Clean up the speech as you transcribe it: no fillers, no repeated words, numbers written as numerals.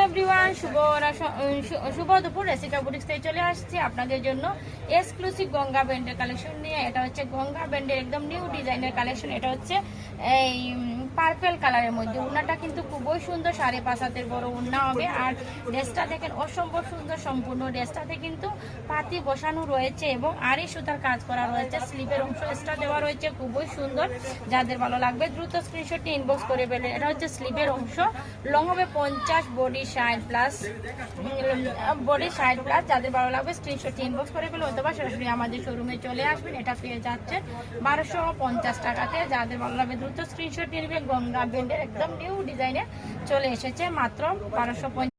Everyone, শুভ দুপুর। রেসিকা boutiques থেকে চলে আসছি আপনাদের জন্য এক্সক্লুসিভ গঙ্গা ব্র্যান্ডের কালেকশন নিয়ে। এটা হচ্ছে গঙ্গা ব্র্যান্ডের একদম নিউ ডিজাইনের কালেকশন। এটা হচ্ছে এই পার্পেল কালারের মধ্যে। উন্নাটা কিন্তু খুবই সুন্দর, 5.5 হাতের বড় উন্না হবে। আর ড্রেসটা দেখেন অসম্ভব সুন্দর। সম্পূর্ণ ড্রেসটাতে কিন্তু পাতি বসানো রয়েছে এবং আড়ি সুতার কাজ করা রয়েছে। স্লিপের অংশ এক্সট্রা দেওয়া রয়েছে, খুবই সুন্দর। যাদের ভালো লাগবে দ্রুত স্ক্রিনশটটি ইনবক্স করে ফেলেন। এটা হচ্ছে স্লিপের অংশ, লং হবে 50, বডি 60+। যাদের ভালো লাগবে স্ক্রিনশটটি ইনবক্স করে ফেলে অথবা সরাসরি আমাদের শোরুমে চলে আসবেন। এটা পেয়ে যাচ্ছেন 1250 টাকাতে। যাদের ভালো লাগবে দ্রুত স্ক্রিনশট নিয়ে নেবেন। গঙ্গা ব্র্যান্ডের একদম নিউ ডিজাইনে চলে এসেছে মাত্র 1250।